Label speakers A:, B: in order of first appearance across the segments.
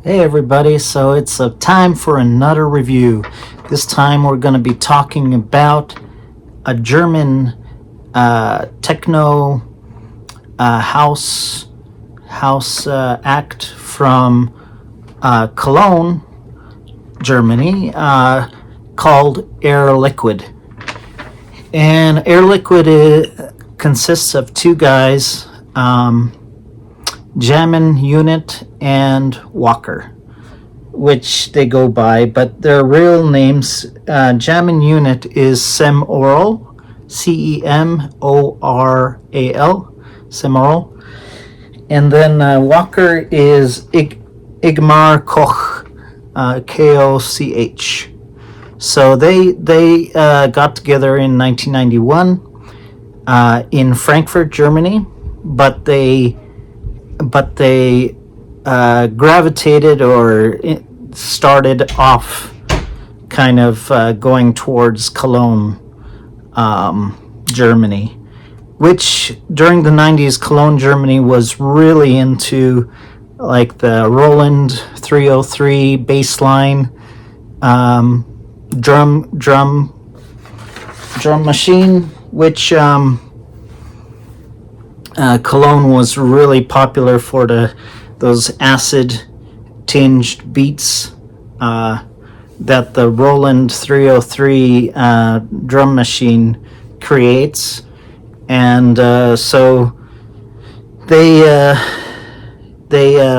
A: Hey everybody, so it's a time for another review. This time we're going to be talking about a German techno house act from Cologne, Germany, called Air Liquide. And Air Liquide consists of two guys, Jammin Unit and Walker, which they go by, but their real names, Jammin Unit is Cemoral, Cemoral, Cemoral, and then Walker is Ingmar Koch, Koch. So they got together in 1991 in Frankfurt, Germany, but they gravitated or started off kind of going towards Cologne, Germany, which during the 90s, Cologne, Germany was really into like the Roland 303 bass line, drum machine, which Cologne was really popular for those acid-tinged beats that the Roland 303 drum machine creates, and so they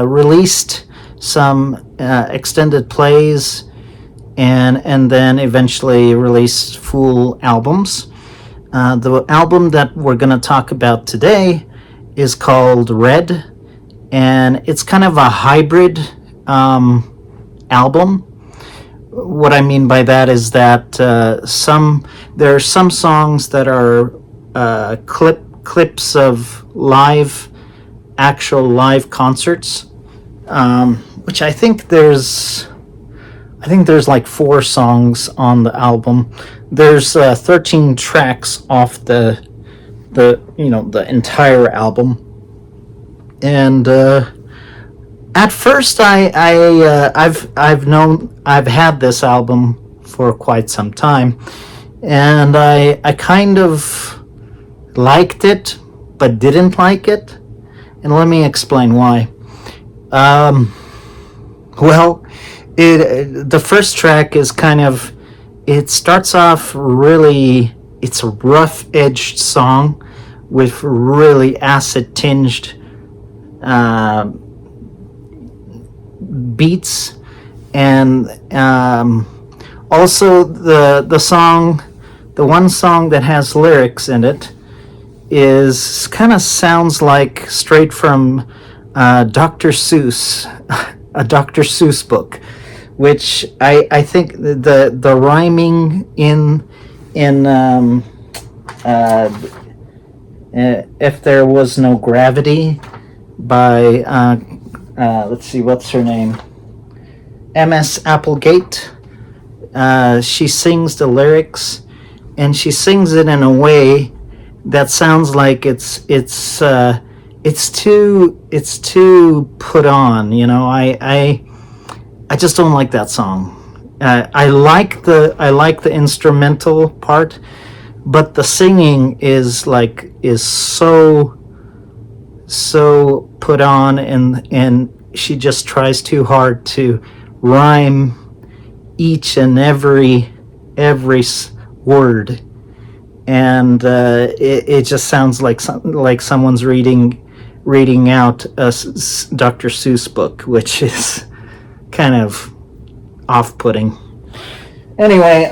A: released some extended plays, and then eventually released full albums. The album that we're going to talk about today is called Red, and it's kind of a hybrid album. What I mean by that is that there are some songs that are clips of actual live concerts, which I think there's like 4 songs on the album. There's 13 tracks off the entire album, and at first I've had this album for quite some time, and I kind of liked it but didn't like it, and let me explain why. The first track is it starts off really, it's a rough-edged song with really acid-tinged beats, and also the one song that has lyrics in it sounds like straight from Dr. Seuss, a Dr. Seuss book, which I think the rhyming in If There Was No Gravity by let's see, what's her name, M.S. Applegate. She sings the lyrics, and she sings it in a way that sounds like it's too put on. I just don't like that song. I like the instrumental part, but the singing is so put on, and she just tries too hard to rhyme each and every word, and it just sounds like someone's reading out a Dr. Seuss book, which is kind of off-putting. Anyway,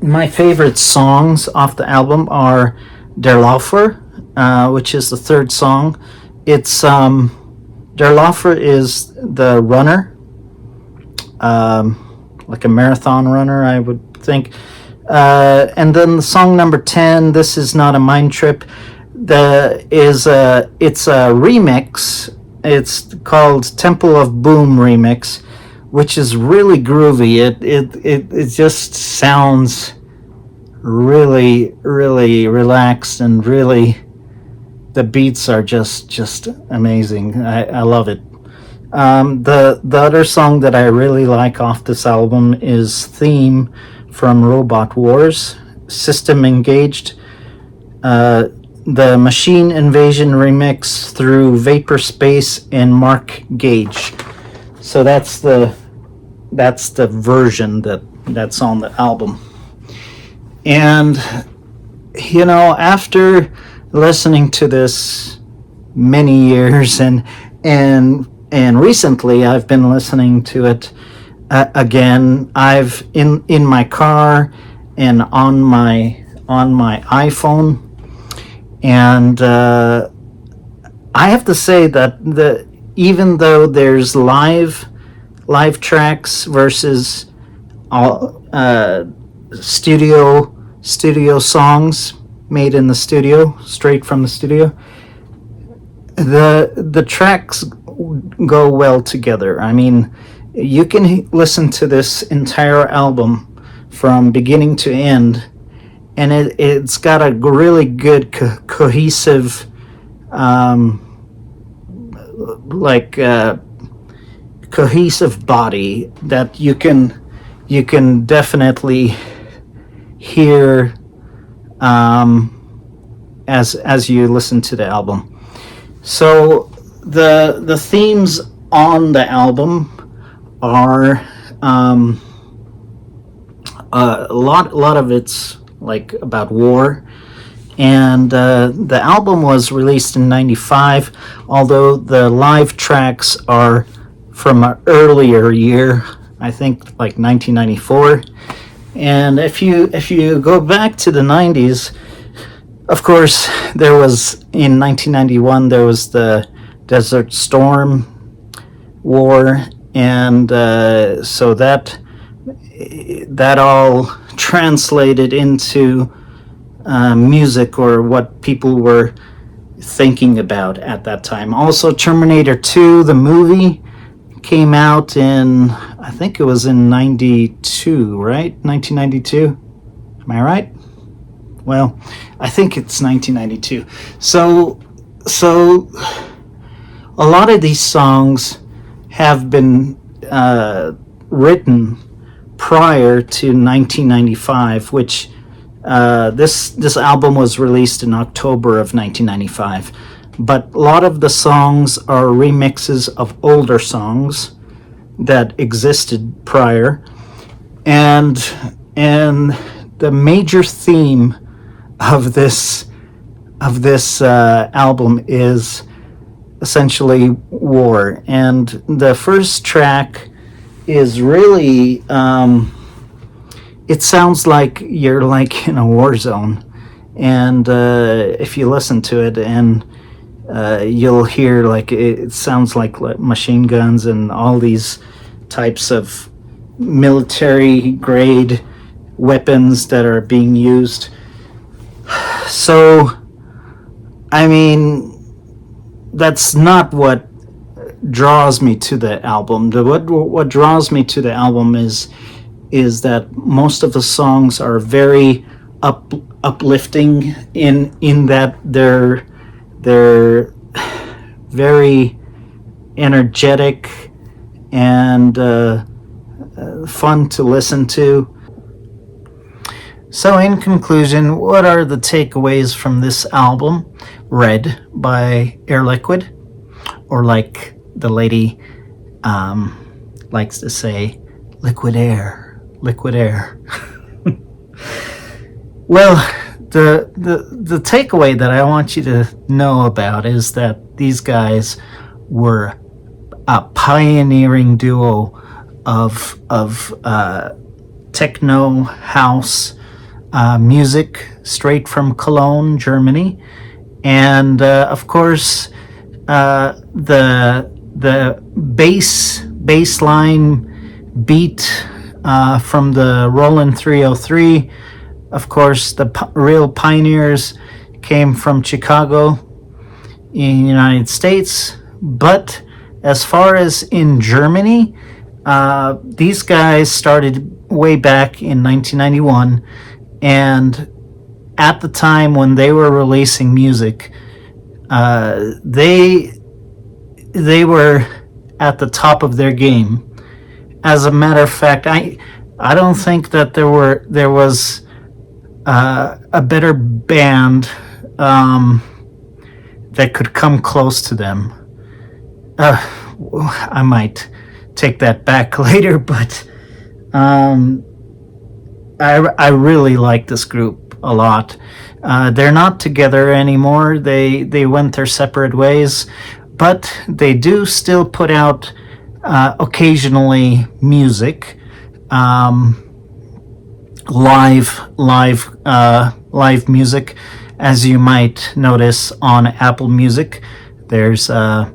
A: my favorite songs off the album are Der Laufer, which is the third song. It's Der Laufer is the runner, like a marathon runner, I would think. And then the song number 10, This Is Not a Mind Trip, it's a remix. It's called Temple of Boom remix, which is really groovy. It just sounds really, really relaxed, and really the beats are just amazing. I love it. The other song that I really like off this album is Theme from Robot Wars, System Engaged, the Machine Invasion remix through Vapor Space and Mark Gage. So that's the version that's on the album. And after listening to this many years and recently I've been listening to it again. I've in my car and on my iPhone, and I have to say that even though there's live tracks versus studio songs made in the studio, straight from the studio, the tracks go well together. I mean, you can listen to this entire album from beginning to end, and it's got a really good cohesive cohesive body that you can definitely hear as you listen to the album. So the themes on the album are a lot of it's like about war, and the album was released in '95, although the live tracks are from an earlier year, I think like 1994. And if you go back to the '90s, of course, there was in 1991 there was the Desert Storm War, and so that all translated into music, or what people were thinking about at that time. Also, Terminator 2, the movie, came out in, I think it was in 92, right? 1992? Am I right? Well, I think it's 1992. So a lot of these songs have been written prior to 1995, which this album was released in October of 1995. But a lot of the songs are remixes of older songs that existed prior, and the major theme of this album is essentially war. And the first track is really it sounds like you're like in a war zone, and if you listen to it, and you'll hear like it sounds like machine guns and all these types of military grade weapons that are being used. So I mean, that's not what draws me to the album. What draws me to the album is that most of the songs are very uplifting in that they're very energetic and fun to listen to. So in conclusion, what are the takeaways from this album, Red by Air Liquide, or like the lady likes to say, liquid air. Well, the takeaway that I want you to know about is that these guys were a pioneering duo of techno house music straight from Cologne, Germany, and of course the bass line beat from the Roland 303. Of course, the real pioneers came from Chicago in the United States. But as far as in Germany, these guys started way back in 1991. And at the time when they were releasing music, they were at the top of their game. As a matter of fact, I don't think that there was a better band that could come close to them. I might take that back later, but I really like this group a lot. They're not together anymore. They went their separate ways, but they do still put out occasionally music, live music, as you might notice on Apple Music. There's a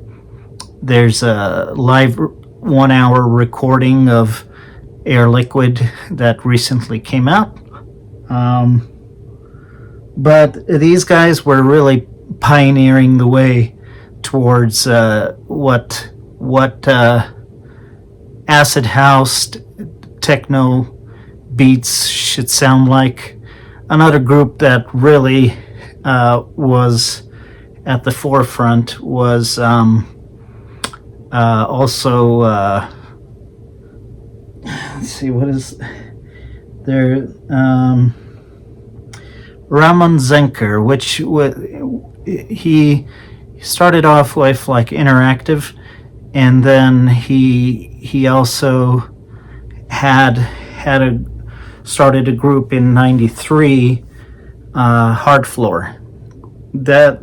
A: live 1 hour recording of Air Liquide that recently came out. But these guys were really pioneering the way towards what acid house techno beats should sound like. Another group that really was at the forefront was also let's see, what is there, Ramon Zenker, which he started off with like interactive, and then he also started a group in '93, Hard Floor. That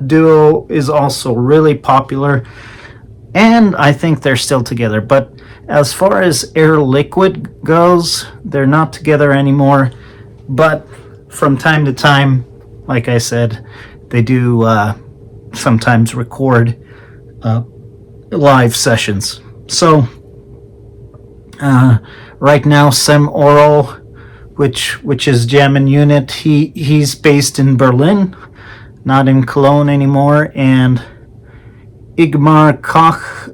A: duo is also really popular, and I think they're still together. But as far as Air Liquide goes, they're not together anymore. But from time to time, like I said, they do sometimes record live sessions. So right now, Sem Oral, which is Jamming Unit, he's based in Berlin, not in Cologne anymore. And Ingmar Koch,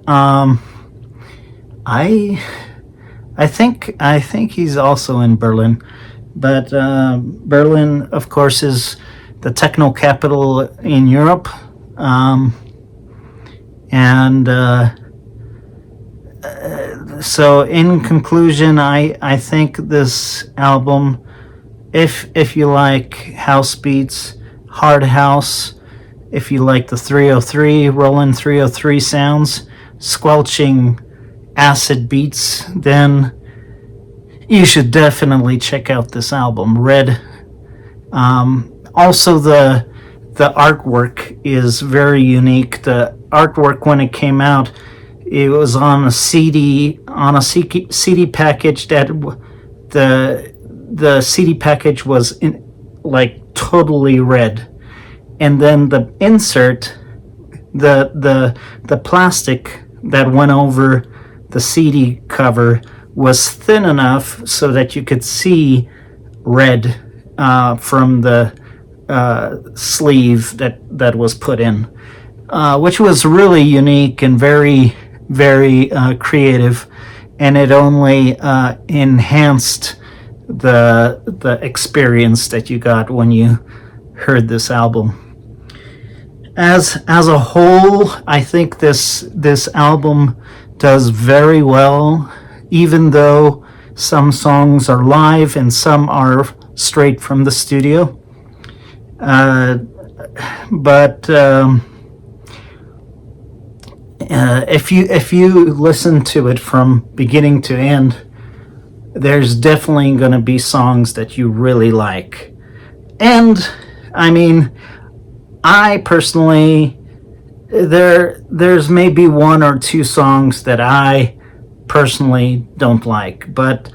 A: I think he's also in Berlin. But Berlin, of course, is the techno capital in Europe. So in conclusion, I think this album, if you like house beats, hard house, if you like the 303, Roland 303 sounds, squelching acid beats, then you should definitely check out this album, Red. Also, the artwork is very unique. The artwork, when it came out, it was on a CD package. That the CD package was totally red, and then the insert, the plastic that went over the CD cover was thin enough so that you could see red from the sleeve that was put in, which was really unique and very, very creative, and it only enhanced the experience that you got when you heard this album. As a whole, I think this album does very well, even though some songs are live and some are straight from the studio. But if you listen to it from beginning to end, there's definitely going to be songs that you really like. And I mean, I personally, there's maybe one or two songs that I personally don't like, but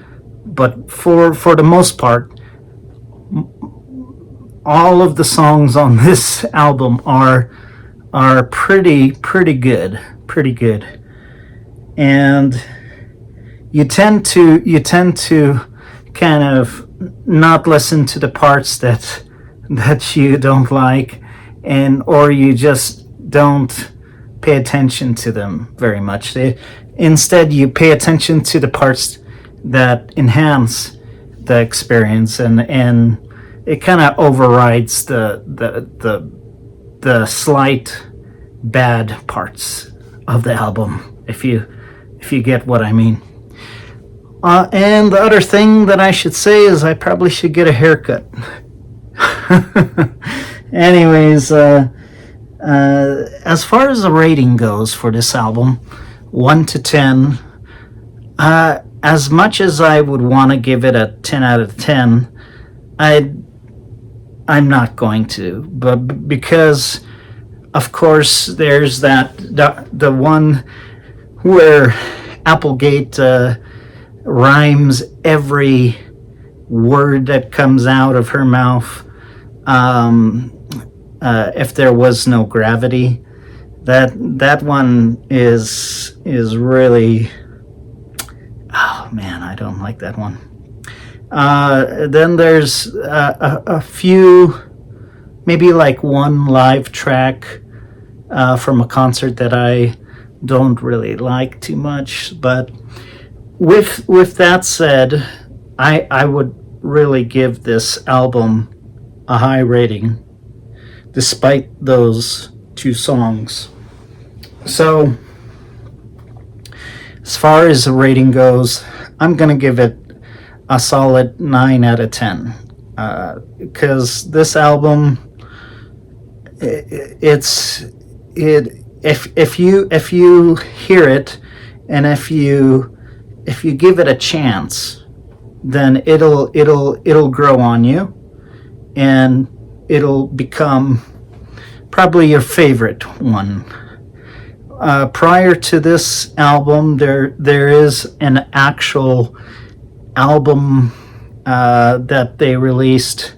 A: for the most part, all of the songs on this album are pretty good, and you tend to kind of not listen to the parts that you don't like, or you just don't pay attention to them very much. Instead, you pay attention to the parts that enhance the experience, and it kind of overrides the slight bad parts of the album, if you get what I mean. And the other thing that I should say is I probably should get a haircut. Anyways, as far as the rating goes for this album, 1 to 10, as much as I would want to give it a 10 out of 10, I'm not going to, but because of course there's the one where Applegate rhymes every word that comes out of her mouth. If there was no gravity, that one is really, oh man, I don't like that one. Then there's a few, maybe like one live track from a concert that I don't really like too much, but with that said, I would really give this album a high rating despite those two songs. So as far as the rating goes, I'm gonna give it a solid 9 out of 10, because this album, if you hear it and if you give it a chance, then it'll grow on you and it'll become probably your favorite one. Prior to this album, there is an actual album that they released,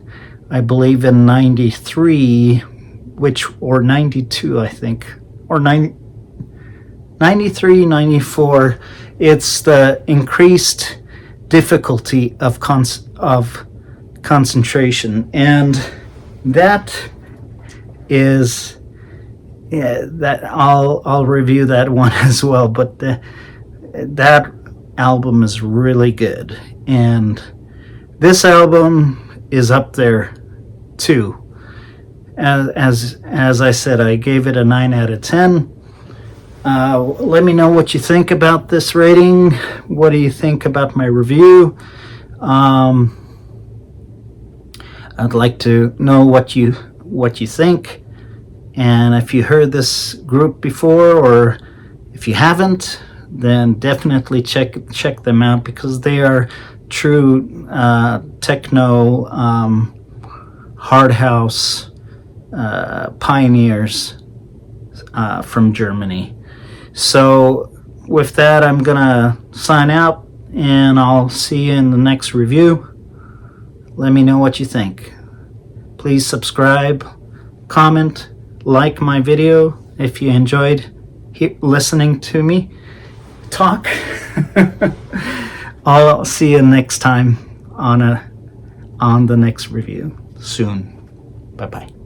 A: I believe in 93, or 92, I think, or 93, 94. It's the increased difficulty of concentration, and that is, yeah, that I'll review that one as well. But that album is really good, and this album is up there too. As I said, I gave it a 9 out of 10. Let me know what you think about this rating. What do you think about my review? I'd like to know what you think, and if you heard this group before, or if you haven't, then definitely check them out, because they are true techno hard house pioneers from Germany. So with that, I'm gonna sign out, and I'll see you in the next review. Let me know what you think. Please subscribe, comment, like my video if you enjoyed listening to me talk. I'll see you next time on the next review soon. Bye bye.